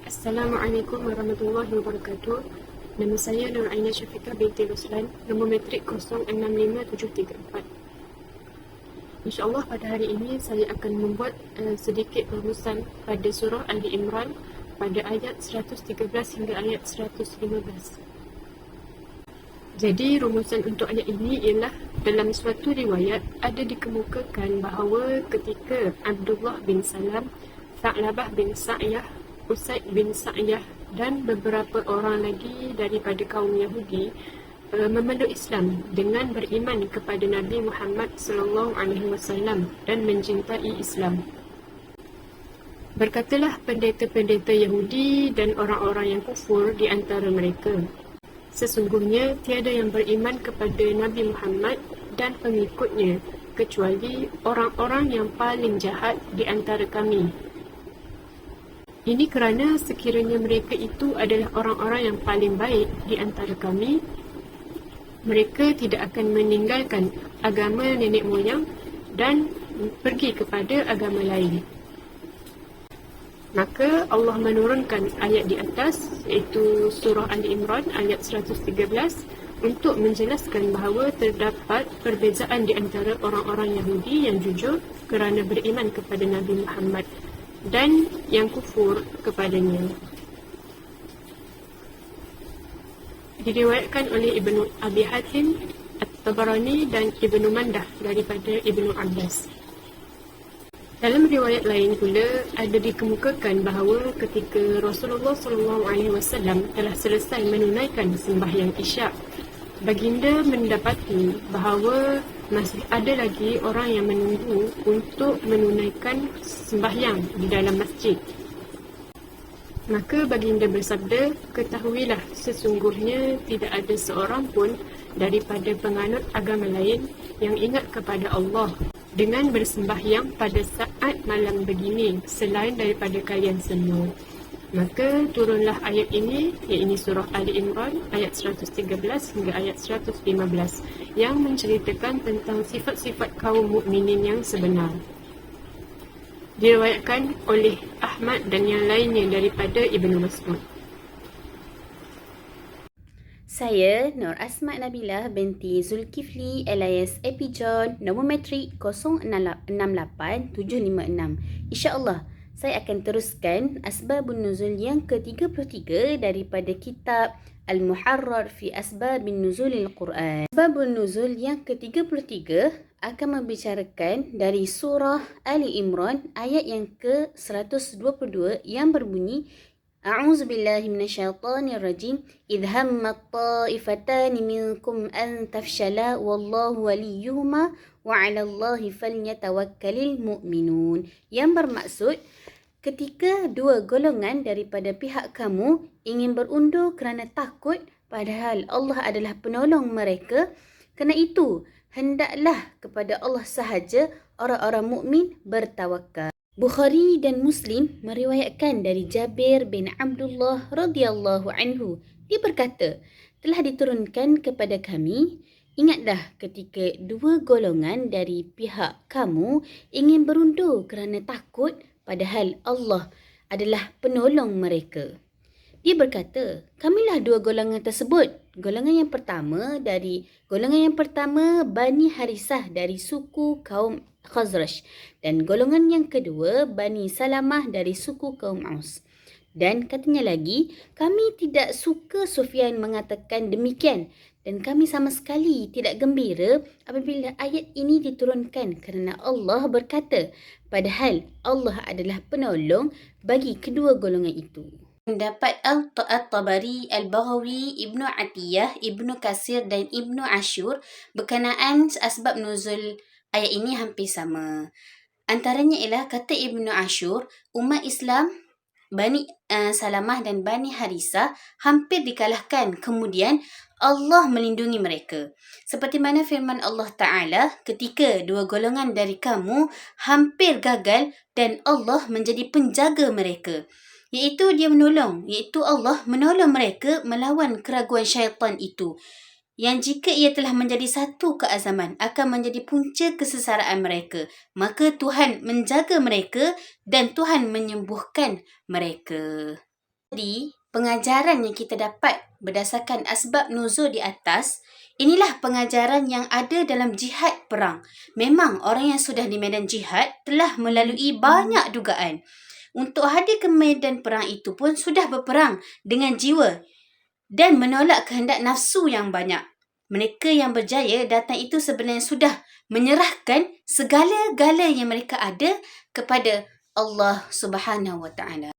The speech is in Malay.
Assalamualaikum warahmatullahi wabarakatuh. Nama saya Nur Aina Syafiqah binti Ruslan, nombor matrik 065734. InsyaAllah pada hari ini saya akan membuat sedikit rumusan pada surah Ali Imran pada ayat 113 hingga ayat 115. Jadi rumusan untuk ayat ini ialah dalam suatu riwayat ada dikemukakan bahawa ketika Abdullah bin Salam, Tha'labah bin Sa'yah, Usaid bin Sa'yah dan beberapa orang lagi daripada kaum Yahudi memeluk Islam dengan beriman kepada Nabi Muhammad sallallahu alaihi wasallam dan mencintai Islam. Berkatalah pendeta-pendeta Yahudi dan orang-orang yang kufur di antara mereka, sesungguhnya tiada yang beriman kepada Nabi Muhammad dan pengikutnya kecuali orang-orang yang paling jahat di antara kami. Ini kerana sekiranya mereka itu adalah orang-orang yang paling baik di antara kami, mereka tidak akan meninggalkan agama nenek moyang dan pergi kepada agama lain. Maka Allah menurunkan ayat di atas, iaitu surah Ali Imran ayat 113, untuk menjelaskan bahawa terdapat perbezaan di antara orang-orang Yahudi yang jujur kerana beriman kepada Nabi Muhammad dan yang kufur kepadanya. Diriwayatkan oleh Ibnu Abi Hatim, At-Tabarani dan Ibnu Mandah daripada Ibnu Abbas. Dalam riwayat lain pula ada dikemukakan bahawa ketika Rasulullah SAW telah selesai menunaikan sembahyang Isyak, baginda mendapati bahawa masih ada lagi orang yang menunggu untuk menunaikan sembahyang di dalam masjid. Maka baginda bersabda, ketahuilah sesungguhnya tidak ada seorang pun daripada penganut agama lain yang ingat kepada Allah dengan bersembahyang pada saat malam begini selain daripada kalian semua. Maka turunlah ayat ini, iaitu surah Ali Imran ayat 113 hingga ayat 115 yang menceritakan tentang sifat-sifat kaum mukminin yang sebenar. Diriwayatkan oleh Ahmad dan yang lainnya daripada Ibnu Mas'ud. Saya Nur Asma Nabilah binti Zulkifli alias Epijon, nombor matrik 068756. InsyaAllah saya akan teruskan Asbabun Nuzul yang ke-33 daripada kitab Al-Muharrar fi Asbabin Nuzulil Quran. Asbabun Nuzul yang ke-33 akan membicarakan dari surah Ali Imran ayat yang ke-122 yang berbunyi, A'udzu billahi minasyaitonir rajim. Idh hammat ta'ifatani minkum an tafshala wallahu waliyuhuma wa 'alallahi falyatawakkalul mu'minun. Yang bermaksud, ketika dua golongan daripada pihak kamu ingin berundur kerana takut padahal Allah adalah penolong mereka, kerana itu hendaklah kepada Allah sahaja orang-orang mukmin bertawakal. Bukhari dan Muslim meriwayatkan dari Jabir bin Abdullah radhiyallahu anhu. Dia berkata, telah diturunkan kepada kami, ingatlah ketika dua golongan dari pihak kamu ingin berundur kerana takut padahal Allah adalah penolong mereka. Dia berkata, kamilah dua golongan tersebut. Golongan yang pertama Bani Harisah dari suku kaum Khazraj, dan golongan yang kedua Bani Salamah dari suku kaum Aus. Dan katanya lagi, kami tidak suka Sufyan mengatakan demikian dan kami sama sekali tidak gembira apabila ayat ini diturunkan kerana Allah berkata, padahal Allah adalah penolong bagi kedua golongan itu. Pendapat At-Tabari, Al-Baghawi, Ibnu Atiyah, Ibnu Kasir dan Ibnu Ashur berkenaan asbab nuzul ayat ini hampir sama. Antaranya ialah kata Ibnu Ashur, umat Islam Bani Salamah dan Bani Harisah hampir dikalahkan, kemudian Allah melindungi mereka. Seperti mana firman Allah Ta'ala, ketika dua golongan dari kamu hampir gagal dan Allah menjadi penjaga mereka. Iaitu Allah menolong mereka melawan keraguan syaitan itu. yang jika ia telah menjadi satu keazaman akan menjadi punca kesesaraan mereka. Maka Tuhan menjaga mereka dan Tuhan menyembuhkan mereka. Jadi, pengajaran yang kita dapat berdasarkan asbab nuzul di atas, inilah pengajaran yang ada dalam jihad perang. Memang orang yang sudah di medan jihad telah melalui banyak dugaan. Untuk hadir ke medan perang itu pun sudah berperang dengan jiwa dan menolak kehendak nafsu yang banyak. Mereka yang berjaya datang itu sebenarnya sudah menyerahkan segala-gala yang mereka ada kepada Allah Subhanahu Wa Taala.